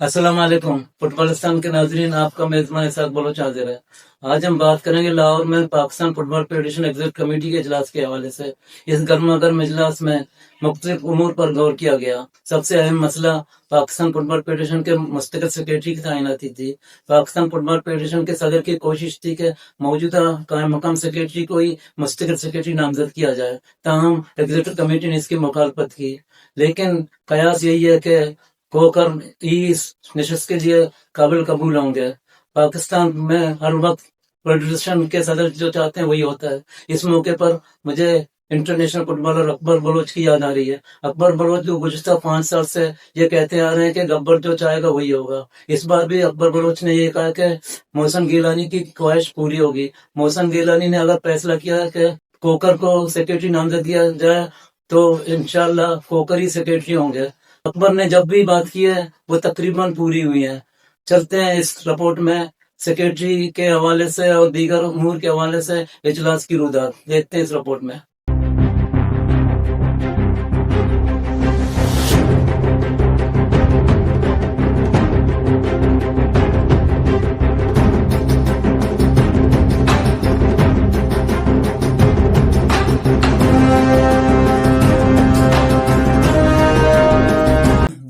अस्सलाम वालेकुम फुटबॉलिस्तान के नाजरीन, आपका मेजबान इसाक बलोच हाजिर है। आज हम बात करेंगे लाहौर में Pakistan football federation executive committee के इजलास के हवाले से। इस गर्मा गर्म इजलास में मुख्तलिफ उमूर पर गौर किया गया। सबसे अहम मसला पाकिस्तान फुटबॉल फेडरेशन के मुस्तकिल सेक्रेटरी की तैनाती थी। पाकिस्तान फुटबॉल फेडरेशन के सदर की कोशिश थी कि मौजूदा कायम मकाम सेक्रेटरी को ही मुस्तकिल सेक्रेटरी नामजद किया जाए, ताहम एग्जीक्यूटिव कमेटी ने इसकी मुखालफत की। लेकिन कयास यही है कि कोकर इस नशस्त के लिए काबिल कबूल होंगे। पाकिस्तान में हर वक्त फेडरेशन के सदर जो चाहते हैं वही होता है। इस मौके पर मुझे इंटरनेशनल फुटबॉलर अकबर बलोच की याद आ रही है। अकबर बलोच जो गुज़िश्ता 5 साल से ये कहते आ रहे हैं कि गब्बर जो चाहेगा वही होगा। इस बार भी अकबर बलोच ने ये कहा कि मोहसन गिलानी की ख्वाहिश पूरी होगी। मोहसन गिलानी ने अगर फैसला किया है कि कोकर को सेक्रेटरी नामजद किया जाए तो इंशाल्लाह कोकर ही सेक्रेटरी होंगे। अकबर ने जब भी बात की है वो तकरीबन पूरी हुई है। चलते हैं इस रिपोर्ट में सेक्रेटरी के हवाले से और दीगर उमूर के हवाले से इजलास की रुदात देखते हैं इस रिपोर्ट में।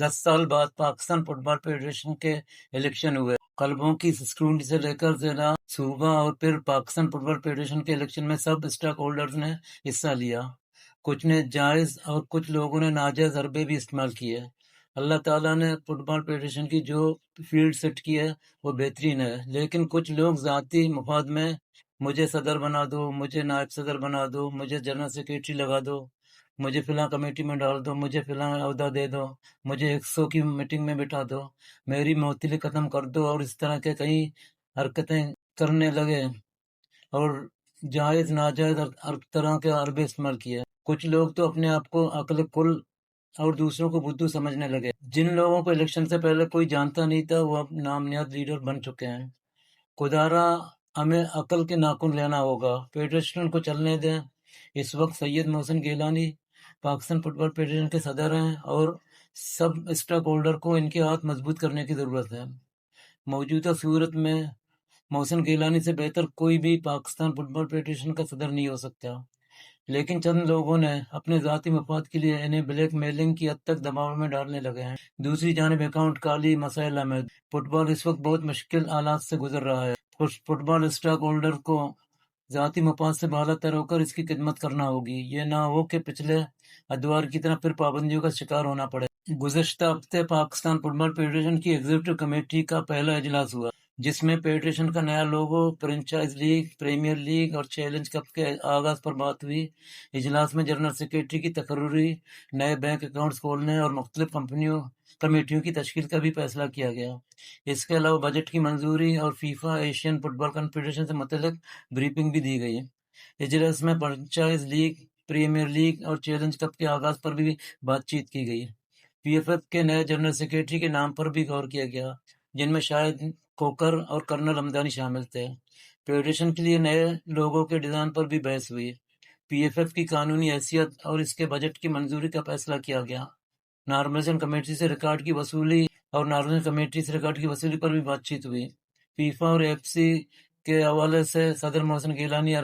10 साल बाद पाकिस्तान फुटबॉल फेडरेशन के इलेक्शन हुए। क्लबों की स्क्रूटनी से लेकर जिला, सूबा और फिर पाकिस्तान फुटबॉल फेडरेशन के इलेक्शन में सब स्टेक होल्डर्स ने हिस्सा लिया। कुछ ने जायज और कुछ लोगों ने नाजायज हरबे भी इस्तेमाल किए। अल्लाह ताला ने फुटबॉल फेडरेशन की जो फील्ड सेट की है वो बेहतरीन है, लेकिन कुछ लोग ज़ाती मुफाद में मुझे सदर बना दो, मुझे नायब सदर बना दो, मुझे जनरल सेक्रेटरी लगा दो, मुझे फिलहाल कमेटी में डाल दो, मुझे फिलहाल अहदा दे दो, मुझे 100 की मीटिंग में बिठा दो, मेरी मौतिली ख़त्म कर दो और इस तरह के कई हरकतें करने लगे और जायज़ नाजायज़ हर तरह के हरबे इस्तेमाल किए। कुछ लोग तो अपने आप को अक्ल कुल और दूसरों को बुद्धू समझने लगे। जिन लोगों को इलेक्शन से पहले कोई जानता नहीं था वो अब नामनियाद लीडर बन चुके हैं। खुदारा हमें अकल के नाखून लेना होगा, फेडरेशन को चलने दें। इस वक्त सैयद मोहसिन गिलानी पाकिस्तान फुटबॉल फेडरेशन के सदर हैं और सब स्टेक होल्डर को इनके हाथ मजबूत करने की ज़रूरत है। मौजूदा सूरत में मोहसिन गिलानी से बेहतर कोई भी पाकिस्तान फुटबॉल फेडरेशन का सदर नहीं हो सकता, लेकिन चंद लोगों ने अपने ज़ाती मफाद के लिए इन्हें ब्लैक मेलिंग की हद तक दबाव में डालने लगे हैं। दूसरी जानिब अकाउंट काली मसाइल अहमद, फुटबॉल इस वक्त बहुत मुश्किल हालात से गुजर रहा है। फुटबॉल स्टॉक होल्डर को ज़ाती मफाद से बालातर होकर इसकी खिदमत करना होगी। ये ना हो कि पिछले अदवार की तरह फिर पाबंदियों का शिकार होना पड़े। गुज़श्ता हफ्ते पाकिस्तान फुटबॉल फेडरेशन की एग्जीक्यूटिव कमेटी का पहला इजलास हुआ, जिसमें फेडरेशन का नया लोगो, फ्रेंचाइज लीग, प्रीमियर लीग और चैलेंज कप के आगाज पर बात हुई। इजलास में जनरल सेक्रेटरी की तकर्रुरी, नए बैंक अकाउंट्स खोलने और मुख्तलिफ कमेटियों की तश्कील का भी फैसला किया गया। इसके अलावा बजट की मंजूरी और फीफा एशियन फुटबॉल कॉन्फेडरेशन से मुतल्लिक ब्रीफिंग भी दी गई। इजलास में फ्रेंचाइज लीग, प्रीमियर लीग और चैलेंज कप के आगाज पर भी बातचीत की गई। पीएफएफ के नए जनरल सेक्रेटरी के नाम पर भी गौर किया गया, जिनमें शाहिद कोकर और कर्नल हमदानी शामिल थे। फेडरेशन के लिए नए लोगों के डिजाइन पर भी बहस हुई। पीएफएफ की कानूनी हैसियत और इसके बजट की मंजूरी का फैसला किया गया। नॉर्मलाइजेशन कमेटी से रिकॉर्ड की वसूली और नॉर्मलाइजेशन कमेटी से रिकॉर्ड की वसूली पर भी बातचीत हुई। फीफा और एफसी के हवाले से सदर मोहसिन गिलानी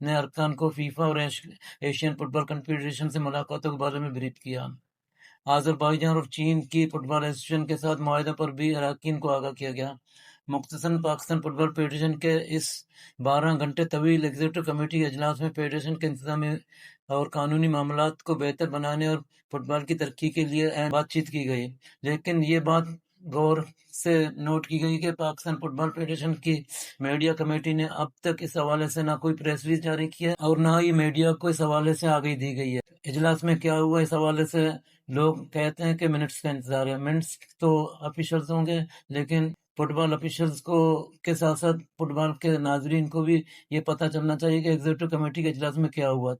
ने अरकान को फीफा और एशियन फुटबॉल कॉन्फेडरेशन से मुलाकातों के बारे में ब्रीफ किया। अज़रबैजान और चीन की फुटबॉल एसोसिएशन के साथ मुआहदे पर भी अरकान को आगाह किया गया। मुख्तसरन पाकिस्तान फुटबॉल फेडरेशन के इस 12 घंटे तवील एग्जीक्यूटिव कमेटी के इजलास में फेडरेशन के इंतजामी और कानूनी मामलात को बेहतर बनाने और फुटबॉल की तरक्की के लिए अहम बातचीत की गई। लेकिन ये बात गौर से नोट की गई कि पाकिस्तान फुटबॉल फेडरेशन की मीडिया कमेटी ने अब तक इस हवाले से ना कोई प्रेस रिलीज जारी किया और ना ही मीडिया को इस हवाले से आगाही दी गई है। इजलास में क्या हुआ इस हवाले से लोग कहते हैं कि मिनट्स का इंतजार है। मिनट्स तो ऑफिशियल्स होंगे, लेकिन फुटबॉल ऑफिशियल्स को के साथ साथ फुटबॉल के नाजरीन को भी ये पता चलना चाहिए कि एग्जीक्यूटिव कमेटी के इजलास में क्या हुआ था।